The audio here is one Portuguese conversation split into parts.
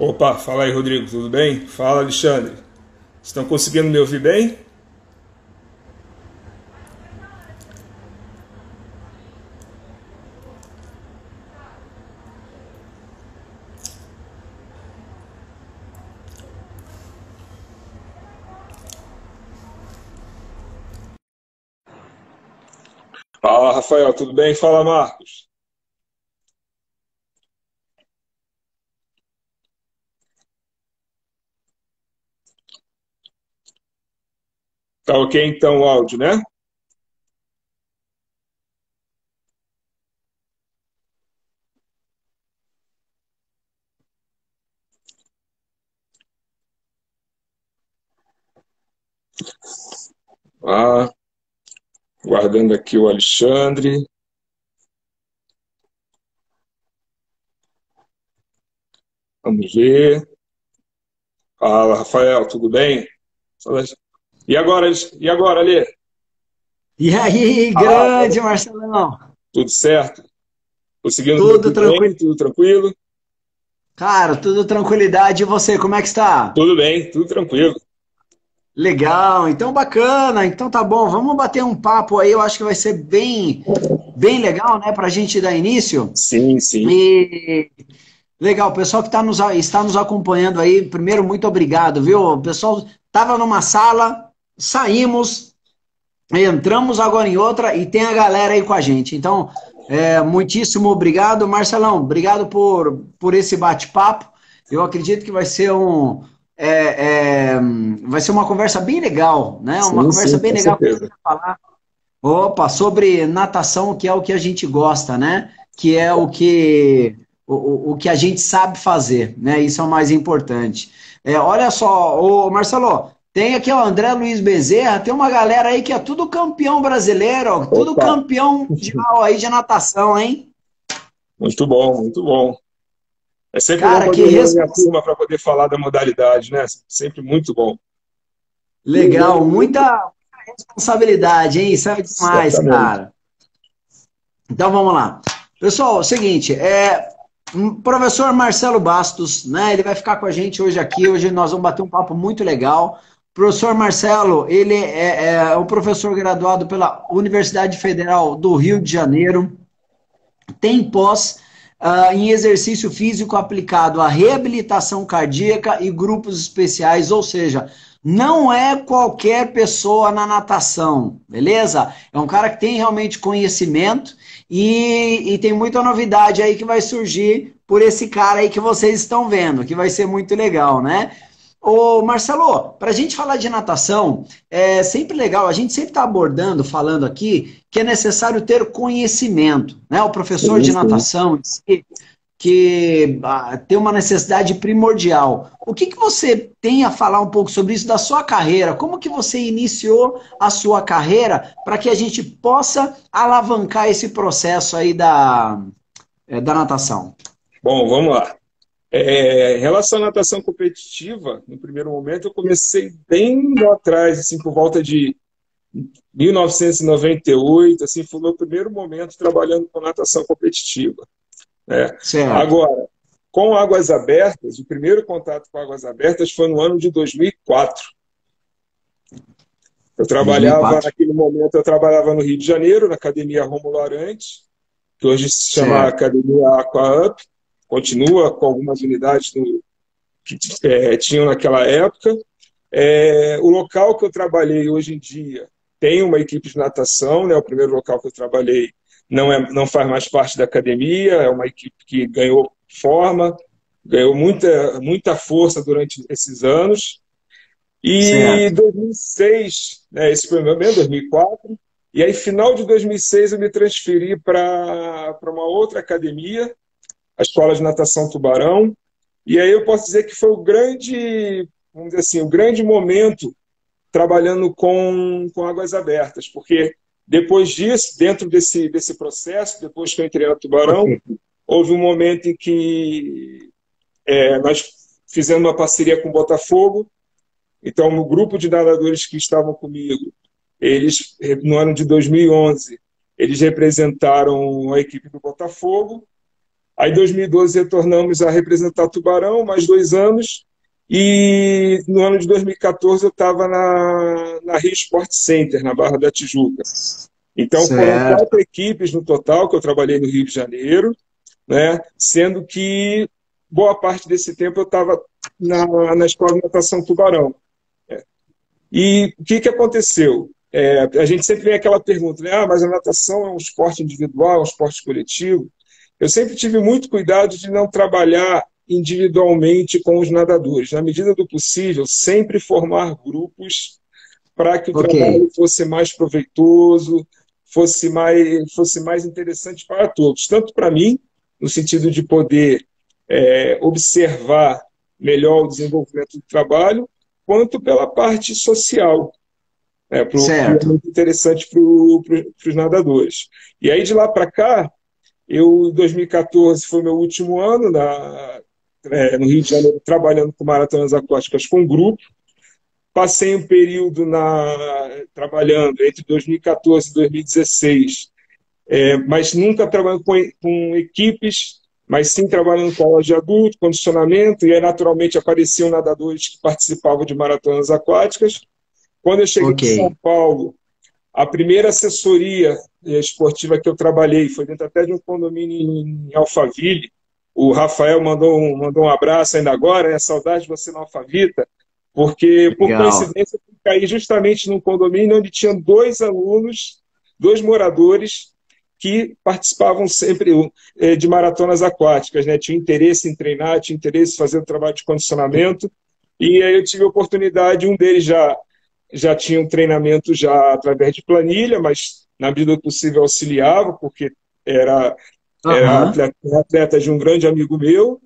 Opa, fala aí, Rodrigo, tudo bem? Fala, Alexandre. Estão conseguindo me ouvir bem? Fala, Rafael, tudo bem? Fala, Marcos. Tá ok então o áudio, né? Ah, guardando aqui o Alexandre. Vamos ver. Fala, Rafael, tudo bem? Fala. E agora, Alê? E aí, Ah, grande Marcelão, tudo certo? Conseguindo me tudo ouvir tranquilo? bem? Tudo tranquilo? Cara, tudo tranquilidade. E você, como é que está? Tudo bem, tudo tranquilo. Legal, então bacana. Então tá bom, vamos bater um papo aí. Eu acho que vai ser bem legal, né, para a gente dar início. Sim, sim. E legal, o pessoal que está nos acompanhando aí, primeiro, muito obrigado, viu? O pessoal estava numa sala, saímos, entramos agora em outra e tem a galera aí com a gente. Então, muitíssimo obrigado, Marcelão. Obrigado por esse bate-papo. Eu acredito que vai ser uma conversa bem legal, né? Uma Sim, conversa sim, bem com legal certeza. para falar, opa, sobre natação, que é o que a gente gosta, né? Que é o que a gente sabe fazer, né? Isso é o mais importante. Olha só, o Marcelo, tem aqui o André Luiz Bezerra, tem uma galera aí que é tudo campeão brasileiro, ó, tudo Opa, campeão mundial aí de natação, hein? muito bom, muito bom. É sempre bom Cara, poder que reunir a responsa... turma para poder falar da modalidade, né? Sempre muito bom. legal, muita responsabilidade, hein? Isso é demais, Certamente. cara. Então vamos lá. Pessoal, é o seguinte, professor Marcelo Bastos, né? Ele vai ficar com a gente hoje aqui. Hoje nós vamos bater um papo muito legal. O professor Marcelo, ele é um professor graduado pela Universidade Federal do Rio de Janeiro, tem pós em exercício físico aplicado à reabilitação cardíaca e grupos especiais, ou seja, não é qualquer pessoa na natação, beleza? É um cara que tem realmente conhecimento e tem muita novidade aí que vai surgir por esse cara aí que vocês estão vendo, que vai ser muito legal, né? Ô Marcelo, para a gente falar de natação, é sempre legal, a gente sempre está abordando, falando aqui, que é necessário ter conhecimento, né? O professor Sim, de sim. natação que tem uma necessidade primordial. O que você tem a falar um pouco sobre isso da sua carreira? Como que você iniciou a sua carreira para que a gente possa alavancar esse processo aí da natação? Bom, vamos lá. Em relação à natação competitiva, no primeiro momento eu comecei bem lá atrás, assim, por volta de 1998, assim, foi o meu primeiro momento trabalhando com natação competitiva, né? Certo. Agora, com águas abertas, o primeiro contato com águas abertas foi no ano de 2004. Dois mil e quatro. Naquele momento, eu trabalhava no Rio de Janeiro, na Academia Rômulo Arantes, que hoje se chama Certo. Academia AquaUp, continua com algumas unidades que tinham naquela época. O local que eu trabalhei hoje em dia tem uma equipe de natação, né? O primeiro local que eu trabalhei não faz mais parte da academia, é uma equipe que ganhou forma, ganhou muita força durante esses anos. E Certo. 2006, né, esse foi o meu mesmo, 2004, e aí final de 2006 eu me transferi para uma outra academia, a Escola de Natação Tubarão, e aí eu posso dizer que foi vamos dizer assim, o grande momento trabalhando com águas abertas, porque depois disso, dentro desse processo, depois que eu entrei na Tubarão, houve um momento em que nós fizemos uma parceria com o Botafogo. Então, no grupo de nadadores que estavam comigo, eles, no ano de 2011, eles representaram a equipe do Botafogo. Aí, em 2012, retornamos a representar Tubarão, mais 2 anos. E no ano de 2014 eu estava na Rio Sport Center, na Barra da Tijuca. Então foram Certo. 4 equipes no total que eu trabalhei no Rio de Janeiro, né? Sendo que boa parte desse tempo eu estava na Escola de Natação Tubarão. E o que aconteceu? A gente sempre vem aquela pergunta, né? Mas a natação é um esporte individual, é um esporte coletivo. Eu sempre tive muito cuidado de não trabalhar individualmente com os nadadores. Na medida do possível, sempre formar grupos para que o Ok. trabalho fosse mais proveitoso, fosse mais interessante para todos. Tanto para mim, no sentido de poder observar melhor o desenvolvimento do trabalho, quanto pela parte social, que é Certo. muito interessante para os nadadores. E aí, de lá para cá, em 2014 foi meu último ano no Rio de Janeiro, trabalhando com maratonas aquáticas com grupo. Passei um período trabalhando entre 2014 e 2016, mas nunca trabalhando com equipes, mas sim trabalhando com aulas de adulto, condicionamento, e aí naturalmente apareciam nadadores que participavam de maratonas aquáticas. Quando eu cheguei em Ok. São Paulo, a primeira assessoria esportiva que eu trabalhei foi dentro até de um condomínio em Alphaville. O Rafael mandou um abraço ainda agora, saudade de você na Alphavita, porque, por Legal. coincidência, eu caí justamente num condomínio onde tinha 2 alunos, 2 moradores, que participavam sempre de maratonas aquáticas, né? Tinha interesse em treinar, tinha interesse em fazer o trabalho de condicionamento, e aí eu tive a oportunidade, um deles já tinha um treinamento já através de planilha, mas na medida do possível auxiliava, porque era, era Aham. atleta de um grande amigo meu,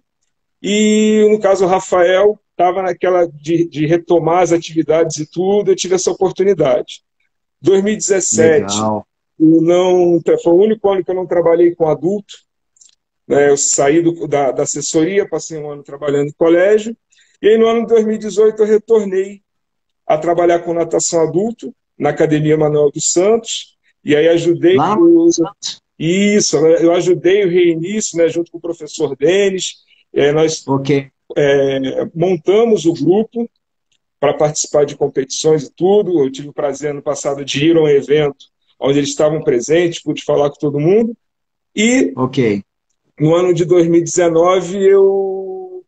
e no caso o Rafael estava naquela de retomar as atividades e tudo, eu tive essa oportunidade. 2017, Legal. foi o único ano que eu não trabalhei com adulto, né? Eu saí da assessoria, passei um ano trabalhando em colégio, e aí no ano de 2018 eu retornei a trabalhar com natação adulto na Academia Manuel dos Santos, e aí Lá no Santos. eu ajudei o reinício, né, junto com o professor Denis. Nós Ok. montamos o grupo para participar de competições e tudo. Eu tive o prazer ano passado de ir a um evento onde eles estavam presentes, pude falar com todo mundo. E Ok. no ano de 2019 eu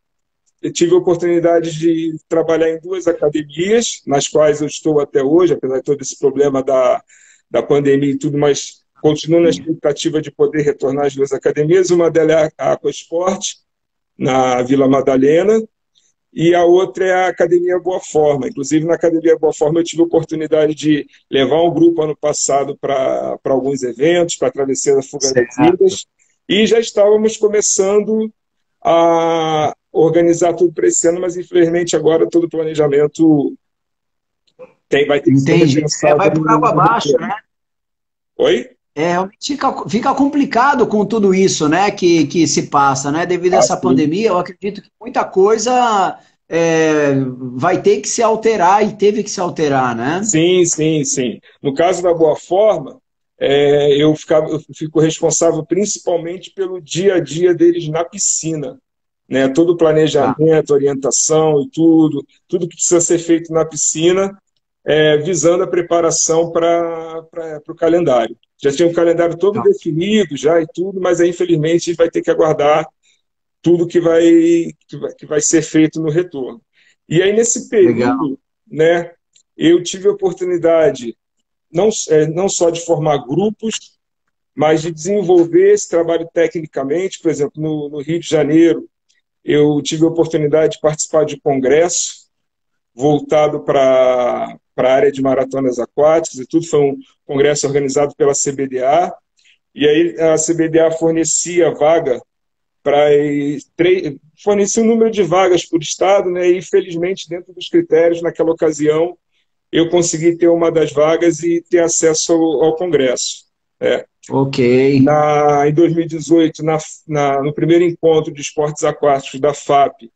tive a oportunidade de trabalhar em 2 academias, nas quais eu estou até hoje, apesar de todo esse problema da pandemia e tudo, mas continuo na expectativa de poder retornar às 2 academias. Uma delas é a Aquasport, na Vila Madalena, e a outra é a Academia Boa Forma. Inclusive, na Academia Boa Forma, eu tive a oportunidade de levar um grupo ano passado para alguns eventos, para a Travessia da Fuga das Certo. Ilhas, e já estávamos começando a organizar tudo para esse ano, mas infelizmente agora todo o planejamento vai ter que ser Entendi. repensado Vai por água no abaixo, retorno. né? Oi? Realmente fica complicado com tudo isso, né, que se passa, né? Devido a Ah, essa sim. pandemia, eu acredito que muita coisa vai ter que se alterar e teve que se alterar, né? Sim, sim, sim. No caso da Boa Forma, eu fico responsável principalmente pelo dia a dia deles na piscina, né? Todo o Tá. planejamento, orientação e tudo que precisa ser feito na piscina, visando a preparação para o calendário. Já tinha o calendário todo Tá. definido já e tudo, mas aí, infelizmente, a gente vai ter que aguardar tudo que vai ser feito no retorno. E aí, nesse Legal. período, né, eu tive a oportunidade não só de formar grupos, mas de desenvolver esse trabalho tecnicamente. Por exemplo, no Rio de Janeiro, eu tive a oportunidade de participar de um congresso voltado para a área de maratonas aquáticas e tudo. Foi um congresso organizado pela CBDA, e aí a CBDA fornecia vaga para fornecer um número de vagas por estado, né? E felizmente, dentro dos critérios, naquela ocasião, eu consegui ter uma das vagas e ter acesso ao Congresso. É. Ok. Em 2018, no primeiro encontro de esportes aquáticos da FAP,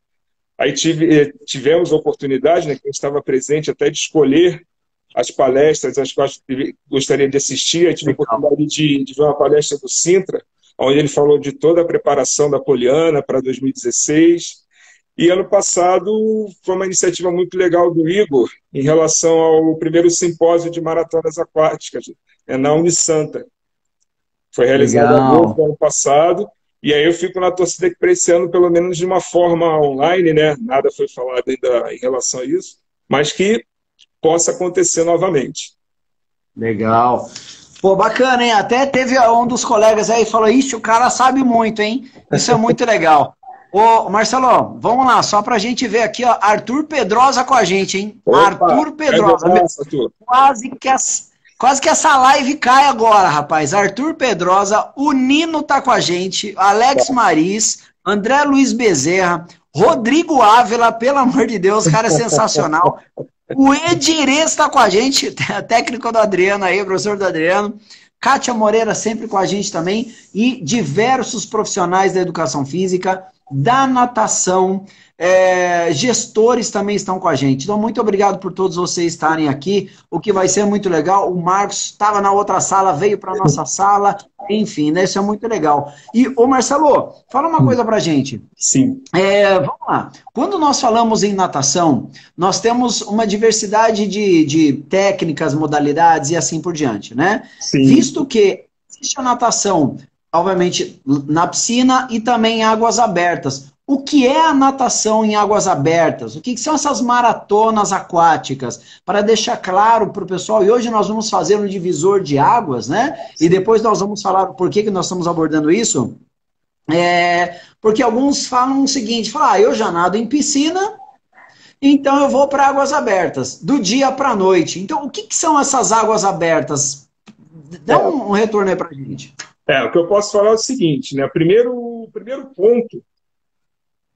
aí tivemos a oportunidade, né, que a gente estava presente, até de escolher as palestras às quais gostaria de assistir. Aí tive a Legal. oportunidade de ver uma palestra do Sintra, onde ele falou de toda a preparação da Poliana para 2016. E ano passado foi uma iniciativa muito legal do Igor em relação ao primeiro simpósio de maratonas aquáticas, na Unisanta. Foi realizado em agosto do Legal. ano passado. E aí eu fico na torcida que para esse ano, pelo menos de uma forma online, né? Nada foi falado ainda em relação a isso, mas que possa acontecer novamente. Legal. Pô, bacana, hein? Até teve um dos colegas aí que falou, ixi, o cara sabe muito, hein? Isso é muito legal. Ô, Marcelo, vamos lá, só pra gente ver aqui, ó, Arthur Pedrosa com a gente, hein? Opa, Arthur grande Pedrosa. abraço, Arthur. Quase que essa live cai agora, rapaz. Arthur Pedrosa, o Nino tá com a gente, Alex Maris, André Luiz Bezerra, Rodrigo Ávila, pelo amor de Deus, o cara é sensacional. O Edirez está com a gente, técnico do Adriano aí, professor do Adriano. Kátia Moreira sempre com a gente também. E diversos profissionais da educação física, da natação, gestores também estão com a gente. Então, muito obrigado por todos vocês estarem aqui. O que vai ser muito legal. O Marcos estava na outra sala, veio para a nossa sala. Enfim, né? Isso é muito legal. E, ô Marcelo, fala uma coisa pra gente. Sim. Vamos lá. Quando nós falamos em natação, nós temos uma diversidade de técnicas, modalidades e assim por diante, né? Sim. Visto que existe a natação, obviamente, na piscina e também em águas abertas. O que é a natação em águas abertas? O que são essas maratonas aquáticas? Para deixar claro para o pessoal, e hoje nós vamos fazer um divisor de águas, né? E depois nós vamos falar por que nós estamos abordando isso. Porque alguns falam o seguinte, falam, eu já nado em piscina, então eu vou para águas abertas, do dia para a noite. Então, o que são essas águas abertas? Dá um retorno aí para a gente. O que eu posso falar é o seguinte, né? O primeiro ponto,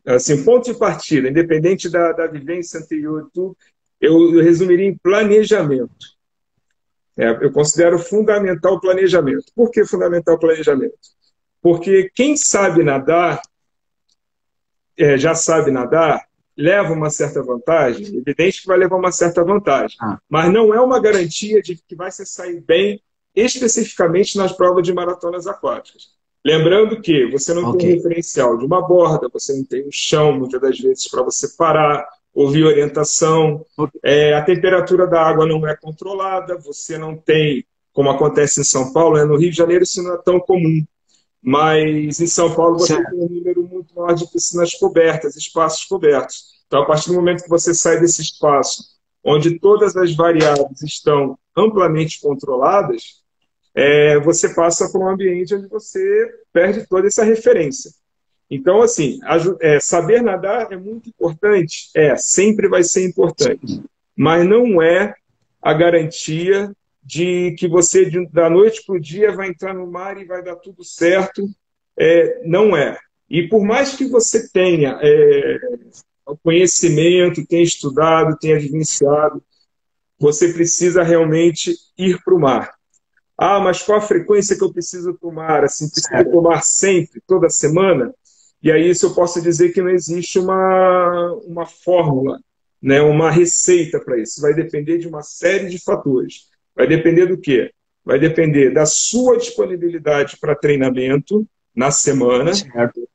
assim, ponto de partida, independente da vivência anterior, tudo, eu resumiria em planejamento. Eu considero fundamental o planejamento. Por que fundamental o planejamento? Porque quem sabe nadar, já sabe nadar, leva uma certa vantagem, evidente que vai levar uma certa vantagem, mas não é uma garantia de que vai se sair bem especificamente nas provas de maratonas aquáticas. Lembrando que você não tem um referencial de uma borda, você não tem um chão, muitas das vezes, para você parar, ouvir orientação, a temperatura da água não é controlada, você não tem, como acontece em São Paulo, no Rio de Janeiro isso não é tão comum, mas em São Paulo você tem um número muito maior de piscinas cobertas, espaços cobertos. Então, a partir do momento que você sai desse espaço, onde todas as variáveis estão amplamente controladas, você passa por um ambiente onde você perde toda essa referência. Então, assim, saber nadar é muito importante? Sempre vai ser importante. Mas não é a garantia de que você, da noite para o dia, vai entrar no mar e vai dar tudo certo. Não é. E por mais que você tenha o conhecimento, tenha estudado, tenha vivenciado, você precisa realmente ir para o mar. Mas qual a frequência que eu preciso tomar? Assim, preciso tomar sempre, toda semana? E aí isso eu posso dizer que não existe uma fórmula, né, uma receita para isso. Vai depender de uma série de fatores. Vai depender do quê? Vai depender da sua disponibilidade para treinamento na semana. Certo.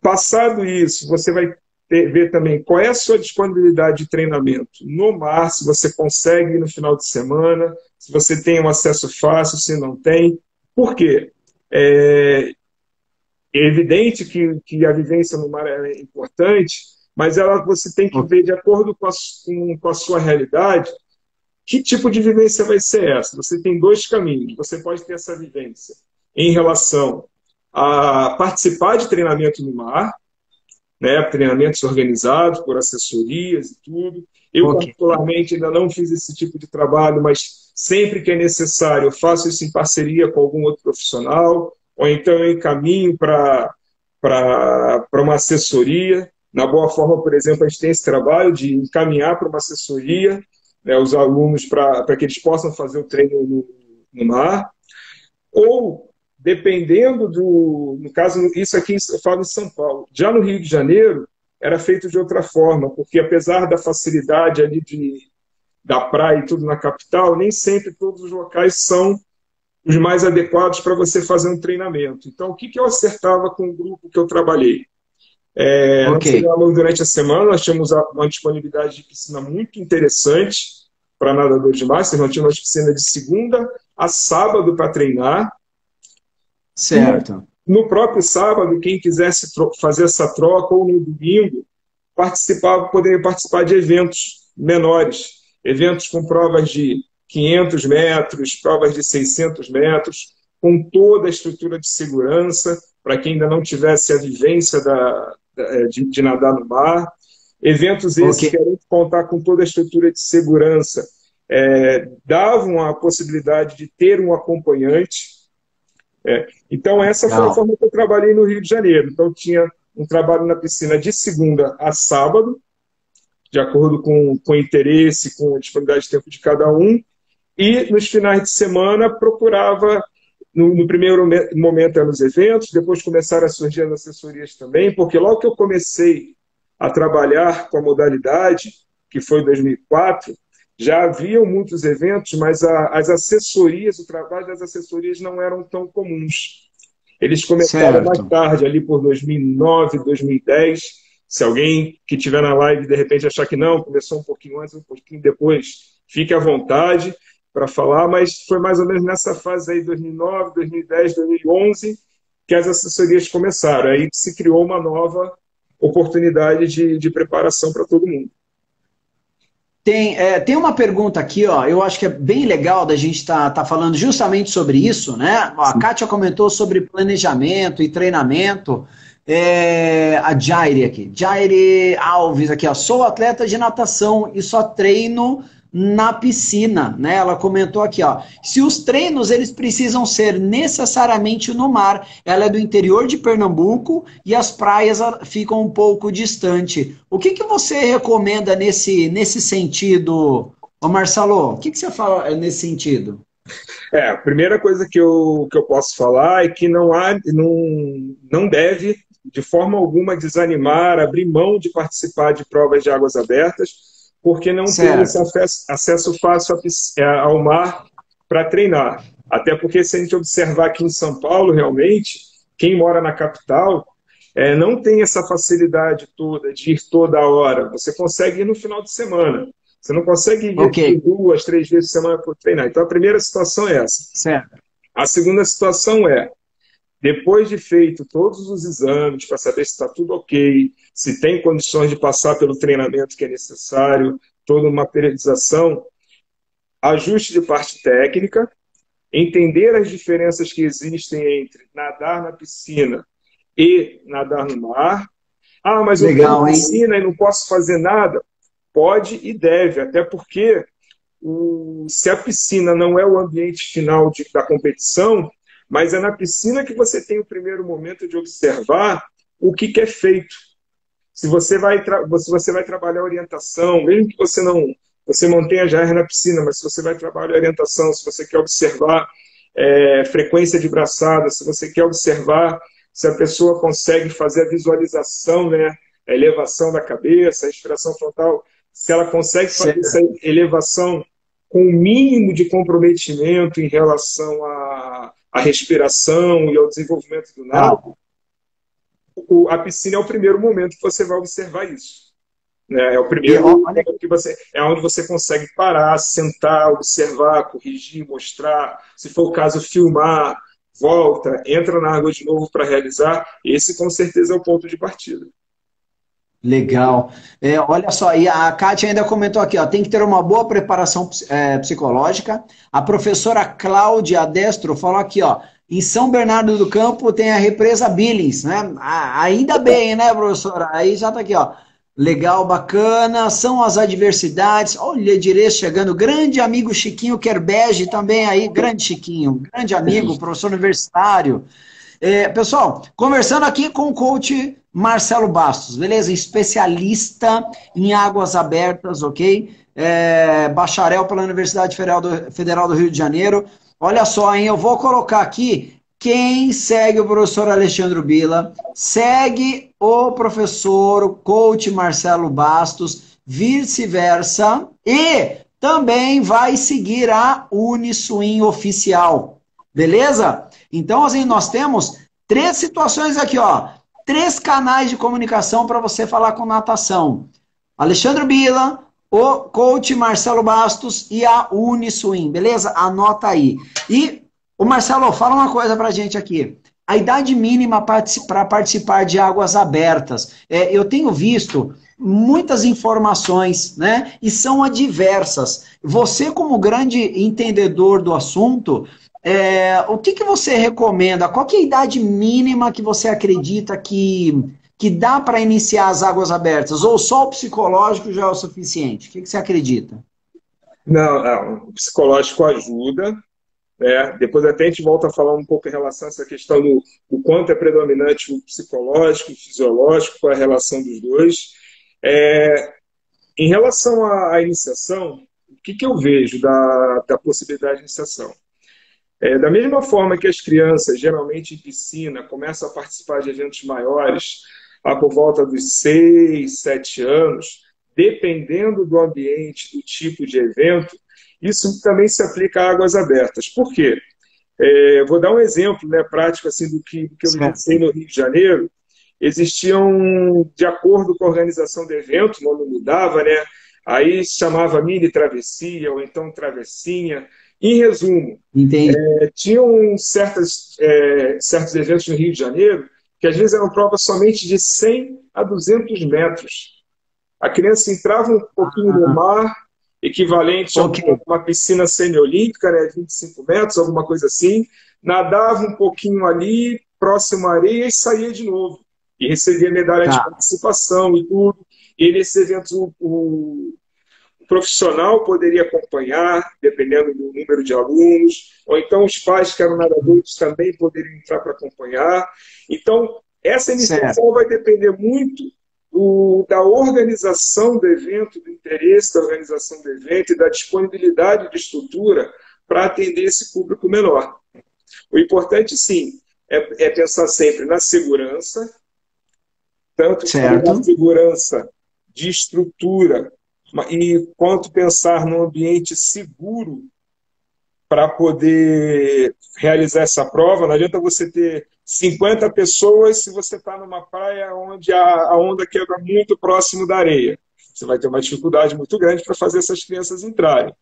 Passado isso, você vai ver também qual é a sua disponibilidade de treinamento no mar, se você consegue no final de semana, se você tem um acesso fácil, se não tem. Por quê? É evidente que a vivência no mar é importante, mas você tem que ver, de acordo com a sua realidade, que tipo de vivência vai ser essa. Você tem dois caminhos. Você pode ter essa vivência em relação a participar de treinamento no mar, né, treinamentos organizados por assessorias e tudo. Eu, particularmente, ainda não fiz esse tipo de trabalho, mas sempre que é necessário, eu faço isso em parceria com algum outro profissional, ou então eu encaminho para uma assessoria. Na Boa Forma, por exemplo, a gente tem esse trabalho de encaminhar para uma assessoria, né, os alunos para que eles possam fazer o treino no mar. Ou, dependendo no caso, isso aqui eu falo em São Paulo. Já no Rio de Janeiro, era feito de outra forma, porque apesar da facilidade ali da praia e tudo na capital, nem sempre todos os locais são os mais adequados para você fazer um treinamento. Então, o que eu acertava com o grupo que eu trabalhei? Nós treinávamos durante a semana, nós tínhamos uma disponibilidade de piscina muito interessante para nadadores de Master, nós tínhamos piscina de segunda a sábado para treinar. Certo. No próprio sábado, quem quisesse fazer essa troca, ou no domingo, poderia participar de eventos menores, eventos com provas de 500 metros, provas de 600 metros, com toda a estrutura de segurança, para quem ainda não tivesse a vivência de nadar no mar. Eventos esses que além de contar com toda a estrutura de segurança, davam a possibilidade de ter um acompanhante. Então, essa foi a forma que eu trabalhei no Rio de Janeiro. Então, tinha um trabalho na piscina de segunda a sábado, de acordo com o interesse, com a disponibilidade de tempo de cada um, e nos finais de semana procurava, no primeiro momento eram os eventos, depois começaram a surgir as assessorias também, porque logo que eu comecei a trabalhar com a modalidade, que foi em 2004, já haviam muitos eventos, mas as assessorias, o trabalho das assessorias não eram tão comuns. Eles começaram mais tarde, ali por 2009, 2010. Se alguém que estiver na live, de repente, achar que não, começou um pouquinho antes, um pouquinho depois, fique à vontade para falar, mas foi mais ou menos nessa fase aí, 2009, 2010, 2011, que as assessorias começaram. Aí se criou uma nova oportunidade de preparação para todo mundo. Tem uma pergunta aqui, ó, eu acho que é bem legal da gente tá falando justamente sobre isso, né? A Kátia comentou sobre planejamento e treinamento. A Jaire aqui, Jaire Alves aqui, ó, sou atleta de natação e só treino na piscina, né? Ela comentou aqui, ó, se os treinos eles precisam ser necessariamente no mar, ela é do interior de Pernambuco e as praias ficam um pouco distante. O que você recomenda nesse sentido, ô Marcelo? O que você fala nesse sentido? A primeira coisa que eu posso falar é que não deve, de forma alguma, desanimar, abrir mão de participar de provas de águas abertas, porque não tem esse acesso fácil ao mar para treinar. Até porque, se a gente observar aqui em São Paulo, realmente, quem mora na capital não tem essa facilidade toda de ir toda hora. Você consegue ir no final de semana. Você não consegue ir 2, 3 vezes por semana para treinar. Então, a primeira situação é essa. Certo. A segunda situação é, depois de feito todos os exames para saber se está tudo ok, se tem condições de passar pelo treinamento que é necessário, toda uma periodização, ajuste de parte técnica, entender as diferenças que existem entre nadar na piscina e nadar no mar. Ah, mas eu estou na piscina e não posso fazer nada. Pode e deve, até porque se a piscina não é o ambiente final da competição, mas é na piscina que você tem o primeiro momento de observar o que é feito. Se você vai trabalhar orientação, mesmo que você mantenha já na piscina, mas se você vai trabalhar orientação, se você quer observar frequência de braçada, se você quer observar se a pessoa consegue fazer a visualização, né, a elevação da cabeça, a respiração frontal, se ela consegue fazer essa elevação com o mínimo de comprometimento em relação à respiração e ao desenvolvimento do nado, a piscina é o primeiro momento que você vai observar isso. É o primeiro momento que onde você consegue parar, sentar, observar, corrigir, mostrar, se for o caso, filmar, volta, entra na água de novo para realizar. Esse, com certeza, é o ponto de partida. Legal. Olha só, e a Kátia ainda comentou aqui, ó, tem que ter uma boa preparação psicológica. A professora Cláudia Destro falou aqui, ó, em São Bernardo do Campo tem a represa Billings, né? Ainda bem, né, professora? Aí já tá aqui, ó. Legal, bacana, são as adversidades. Olha, Direz chegando, grande amigo Chiquinho Kerbege também aí, grande Chiquinho, grande amigo, professor universitário. Pessoal, conversando aqui com o coach Marcelo Bastos, beleza? Especialista em águas abertas, ok? Bacharel pela Universidade Federal do Rio de Janeiro. Olha só, hein? Eu vou colocar aqui quem segue o professor Alexandre Bila, segue o professor, o coach Marcelo Bastos, vice-versa, e também vai seguir a Uniswim Oficial. Beleza? Então, assim, nós temos 3 situações aqui, ó. 3 canais de comunicação para você falar com natação. Alexandre Bila, o coach Marcelo Bastos e a Uniswim, beleza? Anota aí. E, o Marcelo, fala uma coisa pra gente aqui. A idade mínima para participar de águas abertas. Eu tenho visto muitas informações, né? E são adversas. Você, como grande entendedor do assunto, o que você recomenda? Qual que é a idade mínima que você acredita que dá para iniciar as águas abertas? Ou só o psicológico já é o suficiente? O que você acredita? Não, não, o psicológico ajuda, né? Depois até a gente volta a falar um pouco em relação a essa questão do quanto é predominante o psicológico e o fisiológico, qual é a relação dos dois. Em relação à iniciação, o que eu vejo da possibilidade de iniciação? Da mesma forma que as crianças, geralmente em piscina, começam a participar de eventos maiores, lá por volta dos 6, 7 anos, dependendo do ambiente, do tipo de evento, isso também se aplica a águas abertas. Por quê? Vou dar um exemplo, né, prático assim, do que eu vivenciei no Rio de Janeiro. Existiam, de acordo com a organização do evento, o nome mudava, né? Aí se chamava mini travessia ou então travessinha. Em resumo, Entendi. tinham certos eventos no Rio de Janeiro que às vezes eram provas somente de 100 a 200 metros. A criança entrava um pouquinho no mar, equivalente a Ok. uma piscina semiolímpica, né, 25 metros, alguma coisa assim, nadava um pouquinho ali, próximo à areia, e saía de novo. E recebia medalha de Tá. participação e tudo. E nesses eventos, o profissional poderia acompanhar, dependendo do número de alunos, ou então os pais que eram nadadores também poderiam entrar para acompanhar. Então, essa Certo. iniciação vai depender muito da organização do evento, do interesse da organização do evento e da disponibilidade de estrutura para atender esse público menor. O importante, sim, é pensar sempre na segurança, tanto na Certo. segurança de estrutura, e quanto pensar num ambiente seguro para poder realizar essa prova. Não adianta você ter 50 pessoas se você está numa praia onde a onda quebra muito próximo da areia. Você vai ter uma dificuldade muito grande para fazer essas crianças entrarem.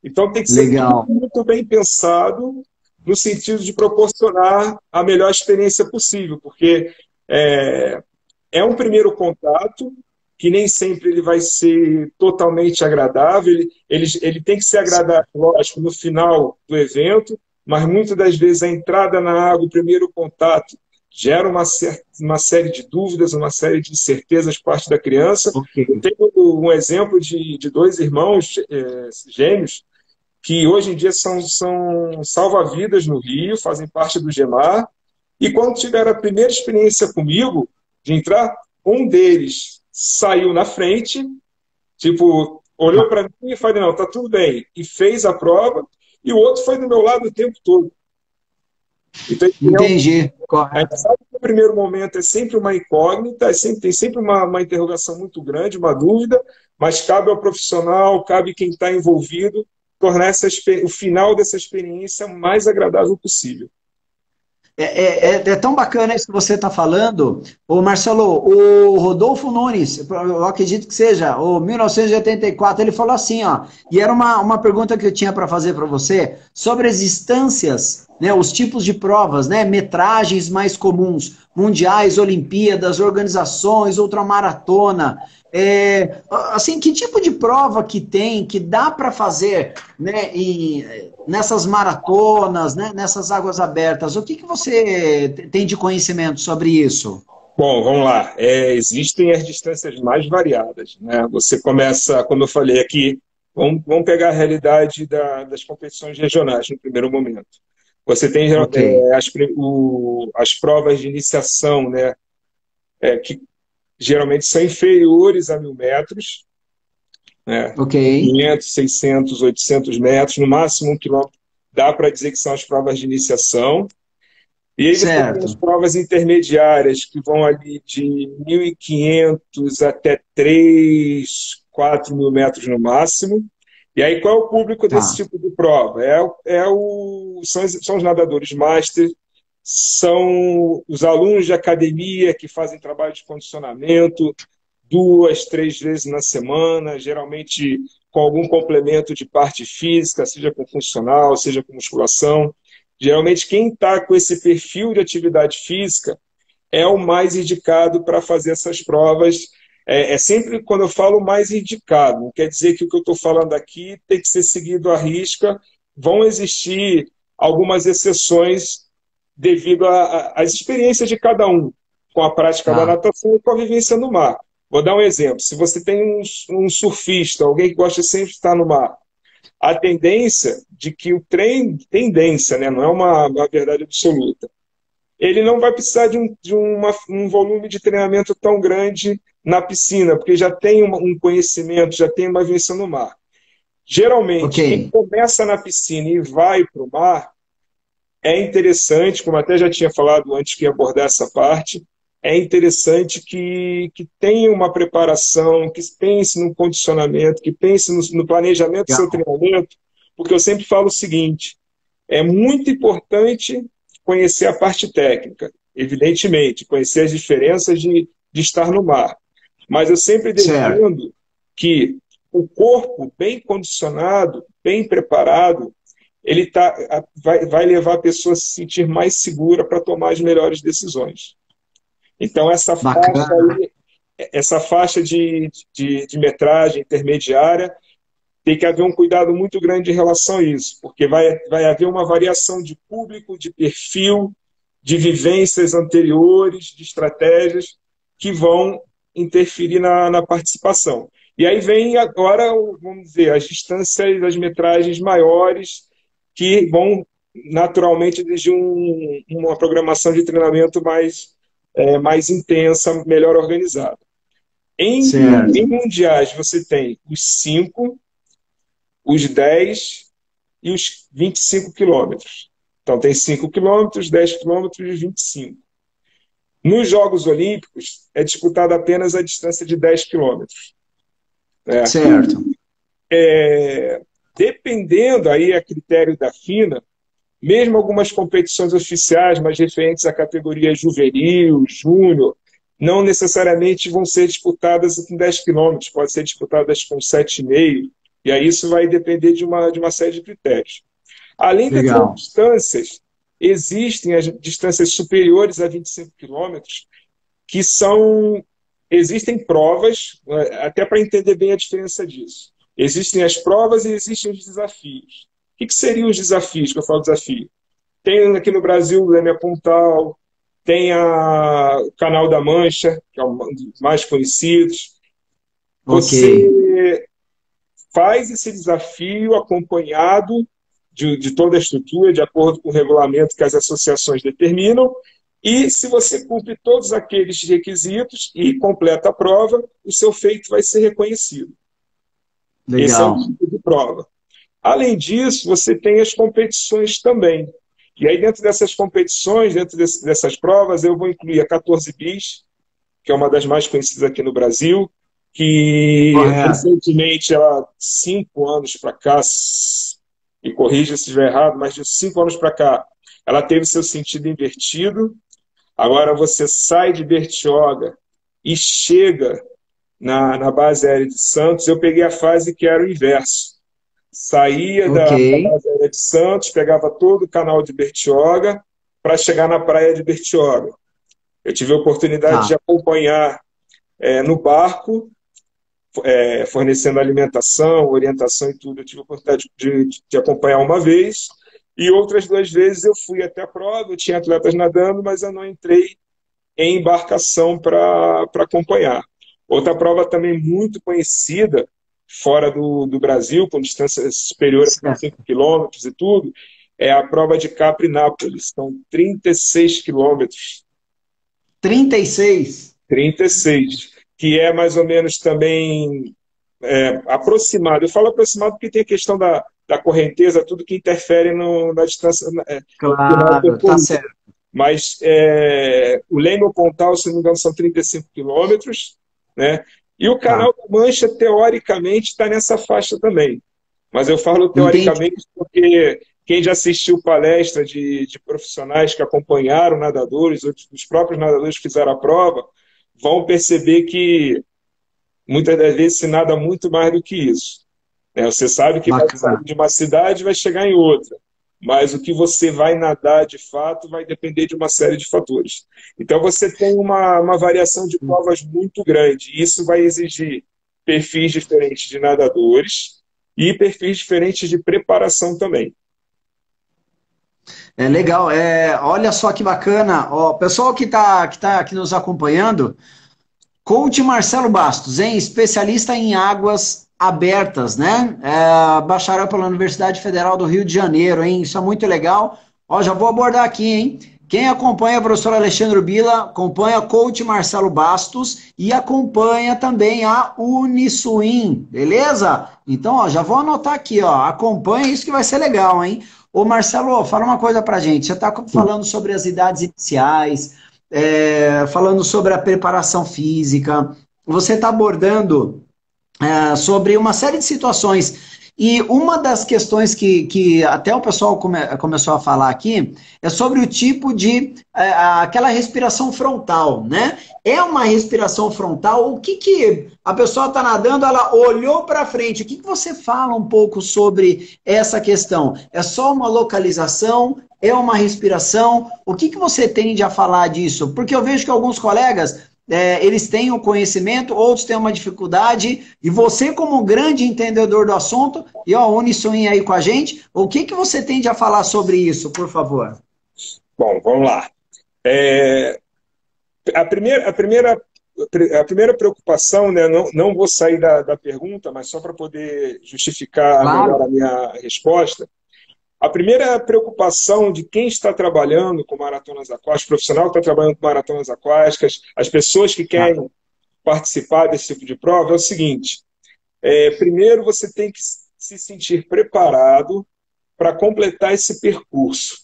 Então tem que ser tudo Legal. muito bem pensado no sentido de proporcionar a melhor experiência possível, porque é um primeiro contato que nem sempre ele vai ser totalmente agradável, ele tem que ser agradável, lógico, no final do evento, mas muitas das vezes a entrada na água, o primeiro contato, gera uma série de dúvidas, uma série de incertezas por parte da criança. Ok. Eu tenho um exemplo de 2 irmãos gêmeos, que hoje em dia são salva-vidas no Rio, fazem parte do GEMAR, e quando tiveram a primeira experiência comigo, de entrar, um deles saiu na frente, tipo, olhou para mim e falou, não, tá tudo bem, e fez a prova, e o outro foi do meu lado o tempo todo. Então, Entendi. a gente Correto. sabe que o primeiro momento é sempre uma incógnita, tem sempre uma interrogação muito grande, uma dúvida, mas cabe ao profissional, cabe quem está envolvido, tornar o final dessa experiência o mais agradável possível. É tão bacana isso que você está falando. Ô Marcelo, o Rodolfo Nunes, eu acredito que seja, o 1984, ele falou assim, ó, e era uma pergunta que eu tinha para fazer para você, sobre as distâncias, né, os tipos de provas, né, metragens mais comuns, mundiais, Olimpíadas, organizações, ultramaratona, assim, que tipo de prova que tem, que dá para fazer, né, nessas maratonas, né, nessas águas abertas? O que você tem de conhecimento sobre isso? Bom, vamos lá. Existem as distâncias mais variadas, né? Você começa, como eu falei aqui, vamos pegar a realidade das competições regionais no primeiro momento. Você tem Ok, as provas de iniciação, né? Que geralmente são inferiores a 1.000 metros, né? ok, 500, 600, 800 metros, no máximo 1 quilômetro. Dá para dizer que são as provas de iniciação. E aí você tem as certo, provas intermediárias, que vão ali de 1.500 até 3, 4 mil metros no máximo. E aí, qual é o público desse Tá. tipo de prova? São os nadadores master, são os alunos de academia que fazem trabalho de condicionamento 2, 3 vezes na semana, geralmente com algum complemento de parte física, seja com funcional, seja com musculação. Geralmente, quem está com esse perfil de atividade física é o mais indicado para fazer essas provas. É sempre quando eu falo mais indicado, não quer dizer que o que eu estou falando aqui tem que ser seguido à risca. Vão existir algumas exceções devido às experiências de cada um com a prática da Tá. natação e com a vivência no mar. Vou dar um exemplo. Se você tem um surfista, alguém que gosta sempre de estar no mar, a tendência de que o treino, tendência, né, não é uma verdade absoluta, ele não vai precisar de um volume de treinamento tão grande na piscina, porque já tem um conhecimento, já tem uma vivência no mar. Ok. Geralmente, quem começa na piscina e vai para o mar, é interessante, como até já tinha falado antes que ia abordar essa parte, é interessante que tenha uma preparação, que pense no condicionamento, que pense no planejamento do seu Legal. treinamento, porque eu sempre falo o seguinte, é muito importante conhecer a parte técnica, evidentemente, conhecer as diferenças de estar no mar. Mas eu sempre Certo. defendo que o corpo bem condicionado, bem preparado, vai levar a pessoa a se sentir mais segura para tomar as melhores decisões. Então, Bacana. essa faixa de metragem intermediária, tem que haver um cuidado muito grande em relação a isso, porque vai haver uma variação de público, de perfil, de vivências anteriores, de estratégias que vão interferir na participação. E aí vem agora, vamos dizer, as distâncias, as metragens maiores, que vão naturalmente exigir uma programação de treinamento mais intensa, melhor organizada. Em Certo. mundiais, você tem os 5, os 10 e os 25 quilômetros. Então, tem 5 quilômetros, 10 quilômetros e 25. Nos Jogos Olímpicos, é disputada apenas a distância de 10 quilômetros. Né? Certo. Dependendo, aí a critério da FINA, mesmo algumas competições oficiais, mas referentes à categoria juvenil, júnior, não necessariamente vão ser disputadas com 10 quilômetros, pode ser disputadas com 7,5, e aí isso vai depender de uma série de critérios. Além dessas Legal. distâncias, existem as distâncias superiores a 25 quilômetros, que existem provas, até para entender bem a diferença disso. Existem as provas e existem os desafios. O que seriam os desafios, que eu falo desafio? Tem aqui no Brasil o Leme Pontal, tem o Canal da Mancha, que é um dos mais conhecidos. Ok. Você faz esse desafio acompanhado de toda a estrutura, de acordo com o regulamento que as associações determinam, e se você cumpre todos aqueles requisitos e completa a prova, o seu feito vai ser reconhecido. Esse é o Legal. tipo de prova. Além disso, você tem as competições também. E aí, dentro dessas competições, dentro dessas provas, eu vou incluir a 14 bis, que é uma das mais conhecidas aqui no Brasil, que Correto. recentemente, ela, 5 anos para cá, e corrija se estiver errado, mas de 5 anos para cá, ela teve seu sentido invertido. Agora você sai de Bertioga e chega na base aérea de Santos. Eu peguei a fase que era o inverso. Saía Ok. da base aérea de Santos, pegava todo o canal de Bertioga para chegar na praia de Bertioga. Eu tive a oportunidade Tá. de acompanhar no barco, fornecendo alimentação, orientação e tudo. Eu tive a oportunidade de acompanhar uma vez, e outras 2 vezes eu fui até a prova, eu tinha atletas nadando, mas eu não entrei em embarcação para acompanhar. Outra prova também muito conhecida, fora do Brasil, com distância superior a Certo. 5 quilômetros e tudo, é a prova de Capri-Nápoles. São 36 quilômetros. 36. 36, que é mais ou menos também aproximado. Eu falo aproximado porque tem a questão da correnteza, tudo que interfere na distância final Claro, tá percorrida. certo. Mas o Leme Pontal, se não me engano, são 35 quilômetros, né? E o Tá. Canal da Mancha, teoricamente, está nessa faixa também. Mas eu falo Entendi. teoricamente porque quem já assistiu palestra de profissionais que acompanharam nadadores, ou dos próprios nadadores que fizeram a prova, vão perceber que muitas das vezes se nada muito mais do que isso. Né? Você sabe que vai sair Bacana. de uma cidade e vai chegar em outra, mas o que você vai nadar de fato vai depender de uma série de fatores. Então você tem uma variação de provas muito grande, e isso vai exigir perfis diferentes de nadadores e perfis diferentes de preparação também. É legal. Olha só que bacana. Ó, pessoal que tá aqui nos acompanhando, Coach Marcelo Bastos, hein? Especialista em águas abertas, né? Bacharel pela Universidade Federal do Rio de Janeiro, hein? Isso é muito legal. Ó, já vou abordar aqui, hein? Quem acompanha o professor Alexandre Bila, acompanha Coach Marcelo Bastos e acompanha também a Uniswim, beleza? Então, ó, já vou anotar aqui, ó. Acompanha isso que vai ser legal, hein? Ô, Marcelo, fala uma coisa pra gente. Você está falando sobre as idades iniciais, falando sobre a preparação física, você está abordando sobre uma série de situações. E uma das questões que até o pessoal começou a falar aqui é sobre o tipo de aquela respiração frontal, né? É uma respiração frontal? O que a pessoa está nadando, ela olhou para frente? O que você fala um pouco sobre essa questão? É só uma localização? É uma respiração? O que você tende a falar disso? Porque eu vejo que alguns colegas eles têm o conhecimento, outros têm uma dificuldade, e você, como um grande entendedor do assunto, e ó, Uniswim aí com a gente, o que você tende a falar sobre isso, por favor? Bom, vamos lá. É, a primeira preocupação, né, não vou sair da pergunta, mas só para poder justificar melhor a Claro. minha resposta. A primeira preocupação de quem está trabalhando com maratonas aquáticas, profissional que está trabalhando com maratonas aquáticas, as pessoas que Tá. querem participar desse tipo de prova, é o seguinte: primeiro você tem que se sentir preparado para completar esse percurso,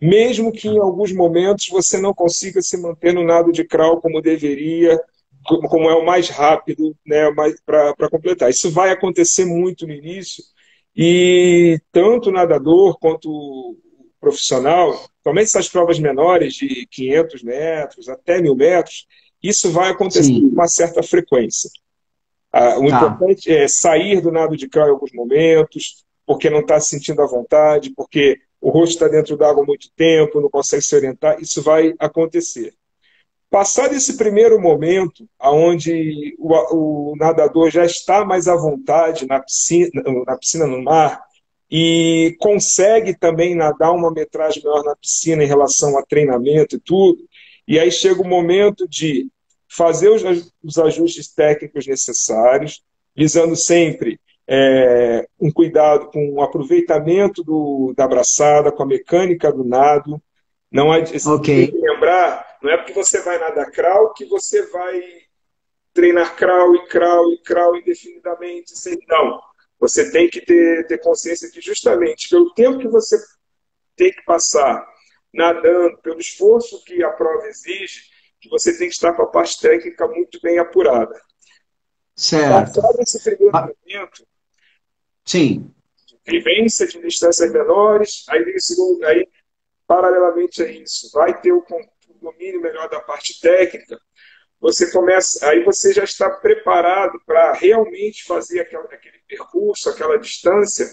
mesmo que em alguns momentos você não consiga se manter no nado de crawl como deveria, como é o mais rápido, né, para completar. Isso vai acontecer muito no início, e tanto o nadador quanto o profissional, somente essas provas menores de 500 metros até 1.000 metros, isso vai acontecer com Sim, uma certa frequência. O tá. importante é sair do nado de crawl em alguns momentos, porque não está se sentindo à vontade, porque o rosto está dentro d'água há muito tempo, não consegue se orientar, isso vai acontecer. Passado esse primeiro momento, onde o nadador já está mais à vontade na piscina, no mar, e consegue também nadar uma metragem maior na piscina em relação a treinamento e tudo, e aí chega o momento de fazer os ajustes técnicos necessários, visando sempre um cuidado com o aproveitamento da braçada, com a mecânica do nado. Não há, você Ok, tem que lembrar, não é porque você vai nadar crawl que você vai treinar crawl e crawl e crawl indefinidamente. Não. Você tem que ter consciência que justamente pelo tempo que você tem que passar nadando, pelo esforço que a prova exige, que você tem que estar com a parte técnica muito bem apurada. certo. Passado esse primeiro Ah, momento, sim, vivência de distâncias menores, aí vem o segundo, aí paralelamente a isso, vai ter o domínio melhor da parte técnica, você começa, aí você já está preparado para realmente fazer aquele percurso, aquela distância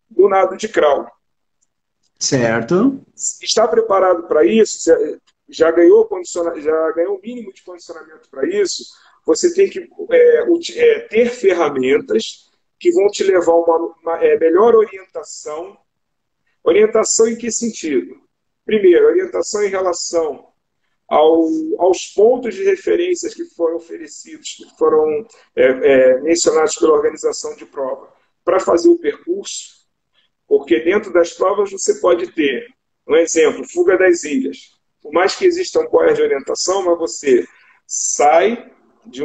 do nado de crawl. certo. Está preparado para isso? Já ganhou o mínimo de condicionamento para isso? Você tem que ter ferramentas que vão te levar a uma melhor orientação. Orientação em que sentido? Primeiro, orientação em relação aos pontos de referências que foram oferecidos, que foram mencionados pela organização de prova, para fazer o percurso, porque dentro das provas você pode ter, um exemplo, fuga das ilhas. Por mais que existam boias de orientação, mas você sai de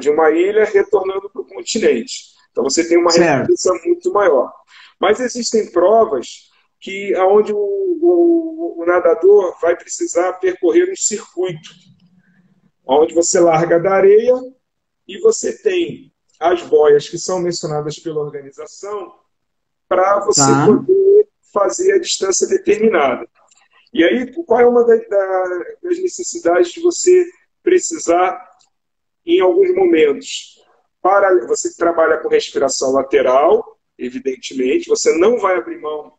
uma ilha retornando para o continente. Então você tem uma Certo. referência muito maior. Mas existem provas onde o nadador vai precisar percorrer um circuito, onde você larga da areia e você tem as boias que são mencionadas pela organização para você Tá. poder fazer a distância determinada. E aí, qual é uma das necessidades de você precisar em alguns momentos? Para você que trabalha com respiração lateral, evidentemente, você não vai abrir mão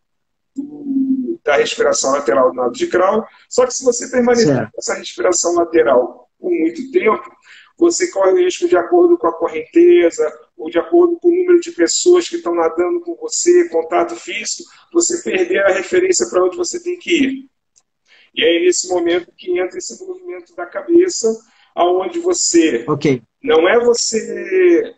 da respiração lateral do nado de Crown, só que se você permanecer com essa respiração lateral por muito tempo, você corre o risco, de acordo com a correnteza, ou de acordo com o número de pessoas que estão nadando com você, contato físico, você perder a referência para onde você tem que ir. E aí, nesse momento, que entra esse movimento da cabeça, aonde você... Não é você,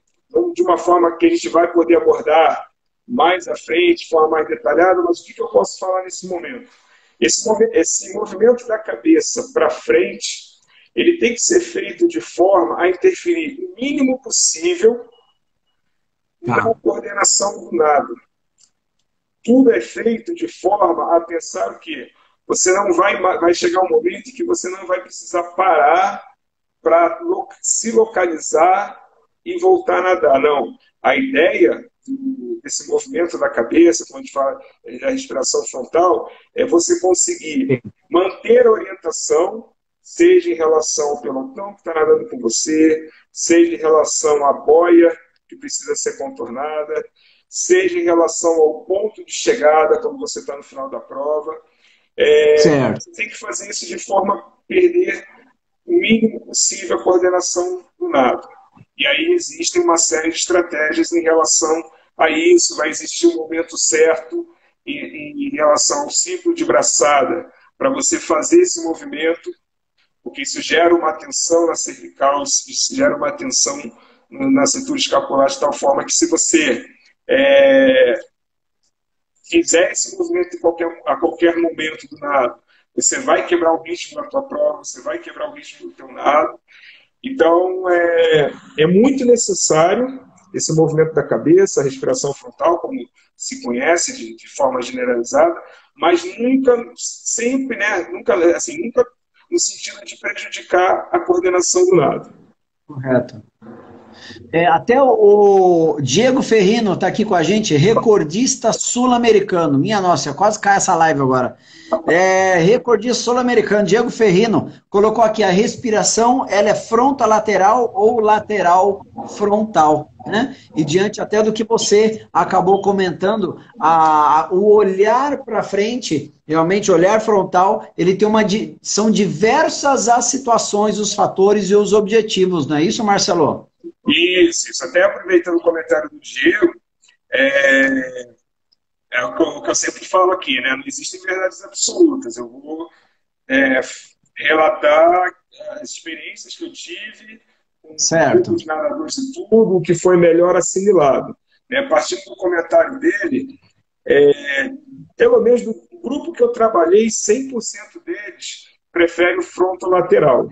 de uma forma que a gente vai poder abordar mais à frente, de forma mais detalhada, mas o que eu posso falar nesse momento? Esse movimento da cabeça para frente, ele tem que ser feito de forma a interferir o mínimo possível na coordenação do nado. Tudo é feito de forma a pensar o quê? Você não vai chegar um momento que você não vai precisar parar para se localizar e voltar a nadar. Não. A ideia desse movimento da cabeça, quando a gente fala da respiração frontal, é você conseguir manter a orientação, seja em relação ao pelotão que está nadando com você, seja em relação à boia que precisa ser contornada, seja em relação ao ponto de chegada, quando você está no final da prova. Você tem que fazer isso de forma a perder o mínimo possível a coordenação do nado. E aí existem uma série de estratégias em relação a isso. Vai existir um momento certo em relação ao ciclo de braçada para você fazer esse movimento, porque isso gera uma tensão na cervical, isso gera uma tensão na cintura escapular, de tal forma que se você fizer esse movimento a qualquer momento do nado, você vai quebrar o ritmo da tua prova, você vai quebrar o ritmo do teu nado. Então, é muito necessário esse movimento da cabeça, a respiração frontal, como se conhece de forma generalizada, mas nunca, sempre, né, nunca no sentido de prejudicar a coordenação do nado. Correto. Até o Diego Ferrino está aqui com a gente, recordista sul-americano. Minha nossa, quase cai essa live agora. Recordista sul-americano, Diego Ferrino, colocou aqui a respiração, ela é frontolateral ou lateral frontal, né? E diante até do que você acabou comentando, o olhar para frente, realmente olhar frontal, ele tem são diversas as situações, os fatores e os objetivos, não é isso, Marcelo? Isso. Até aproveitando o comentário do Diego, o que eu sempre falo aqui, né? Não existem verdades absolutas. Eu vou relatar as experiências que eu tive com os nadadores e tudo o que foi melhor assimilado. Partindo do comentário dele, pelo menos do grupo que eu trabalhei, 100% deles preferem o fronto-lateral.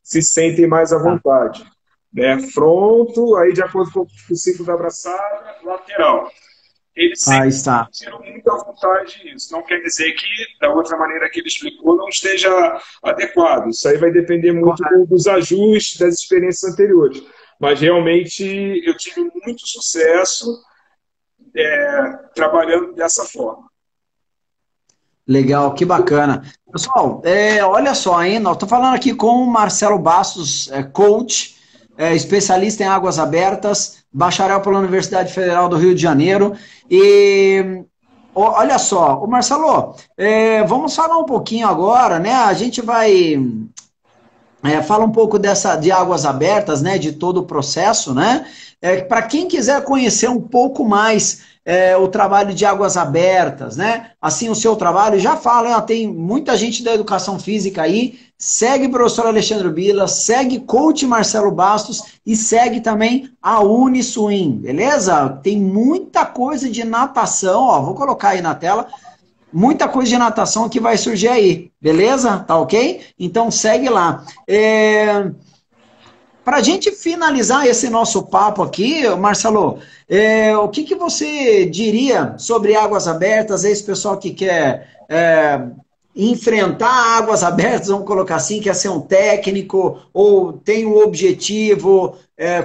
Se sentem mais à vontade. Fronto, aí de acordo com o ciclo da abraçada, lateral. Eles sempre tiram muito à vontade isso. Não quer dizer que, da outra maneira que ele explicou, não esteja adequado. Isso aí vai depender muito dos ajustes das experiências anteriores. Mas, realmente, eu tive muito sucesso trabalhando dessa forma. Legal, que bacana. Pessoal, olha só, hein? Estou falando aqui com o Marcelo Bastos, coach, especialista em águas abertas, bacharel pela Universidade Federal do Rio de Janeiro. E olha só, o Marcelo, vamos falar um pouquinho agora, né? A gente vai falar um pouco de águas abertas, né? De todo o processo, né? Para quem quiser conhecer um pouco mais o trabalho de águas abertas, né? Assim, o seu trabalho, já fala, tem muita gente da educação física aí, segue o professor Alexandre Bila, segue coach Marcelo Bastos e segue também a Uniswim, beleza? Tem muita coisa de natação, ó, vou colocar aí na tela, muita coisa de natação que vai surgir aí, beleza? Tá ok? Então segue lá. Para a gente finalizar esse nosso papo aqui, Marcelo, o que você diria sobre águas abertas, esse pessoal que quer enfrentar águas abertas, vamos colocar assim, quer ser um técnico, ou tem um objetivo,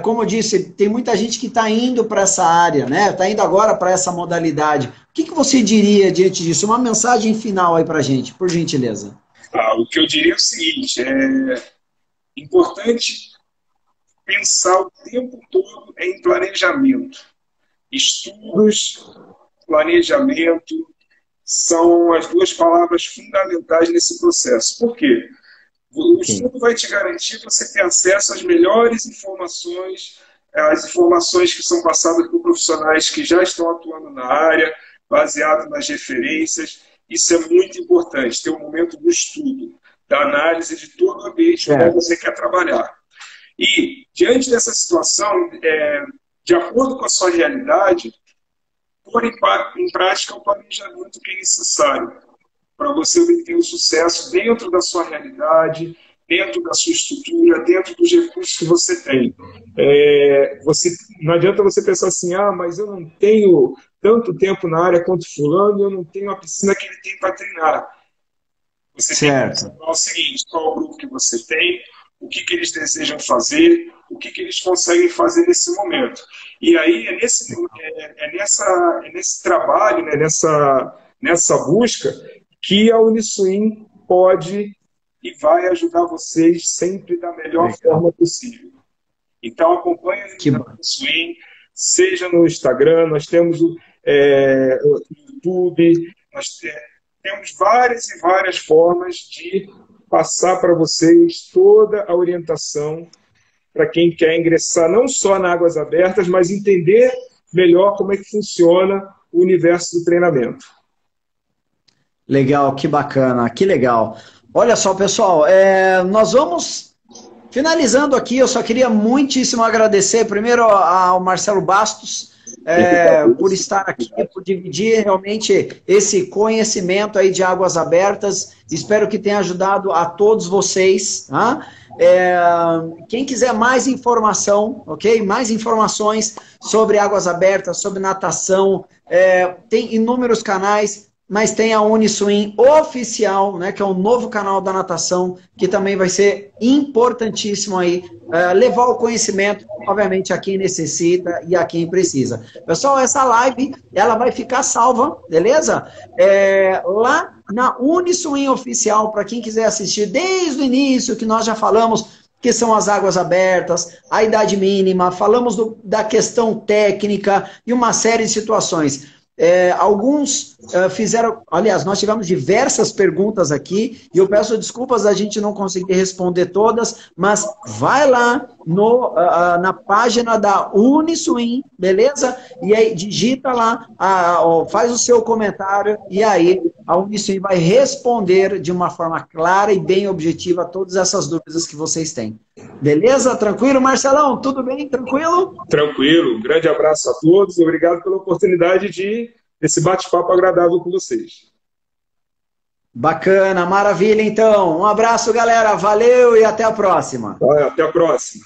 como eu disse, tem muita gente que está indo para essa área, né? Está indo agora para essa modalidade. O que você diria diante disso? Uma mensagem final aí para a gente, por gentileza. O que eu diria é o seguinte, é importante pensar o tempo todo em planejamento. Estudos, planejamento, são as duas palavras fundamentais nesse processo. Por quê? O estudo vai te garantir você ter acesso às melhores informações, as informações que são passadas por profissionais que já estão atuando na área, baseado nas referências. Isso é muito importante, ter um momento do estudo, da análise de todo o ambiente que você quer trabalhar. E, diante dessa situação, de acordo com a sua realidade, pôr em prática o planejamento que é necessário para você obter o sucesso dentro da sua realidade, dentro da sua estrutura, dentro dos recursos que você tem. Não adianta você pensar assim, mas eu não tenho tanto tempo na área quanto fulano, eu não tenho a piscina que ele tem para treinar. Você tem que pensar o seguinte, qual é o grupo que você tem, o que eles desejam fazer, o que eles conseguem fazer nesse momento. E aí é nesse trabalho, né, nessa busca, que a Uniswim pode e vai ajudar vocês sempre da melhor forma possível. Então acompanhe a Uniswim, seja no Instagram, nós temos o YouTube, nós temos várias e várias formas de passar para vocês toda a orientação para quem quer ingressar não só na Águas Abertas, mas entender melhor como é que funciona o universo do treinamento. Legal, que bacana, que legal. Olha só, pessoal, nós vamos finalizando aqui. Eu só queria muitíssimo agradecer primeiro ao Marcelo Bastos por estar aqui, por dividir realmente esse conhecimento aí de Águas Abertas. Espero que tenha ajudado a todos vocês. Tá? Quem quiser mais informação, ok? Mais informações sobre Águas Abertas, sobre natação, tem inúmeros canais, mas tem a Uniswim Oficial, né, que é um novo canal da natação, que também vai ser importantíssimo aí, levar o conhecimento, obviamente, a quem necessita e a quem precisa. Pessoal, essa live, ela vai ficar salva, beleza? Lá na Uniswim Oficial, para quem quiser assistir desde o início, que nós já falamos, que são as águas abertas, a idade mínima, falamos da questão técnica e uma série de situações. Alguns fizeram, aliás, nós tivemos diversas perguntas aqui e eu peço desculpas a gente não conseguir responder todas, mas vai lá na página da Uniswim, beleza? E aí digita lá, faz o seu comentário e aí a Uniswim vai responder de uma forma clara e bem objetiva todas essas dúvidas que vocês têm. Beleza? Tranquilo, Marcelão? Tudo bem? Tranquilo? Tranquilo. Um grande abraço a todos. Obrigado pela oportunidade desse bate-papo agradável com vocês. Bacana, maravilha então. Um abraço, galera. Valeu e até a próxima. Até a próxima.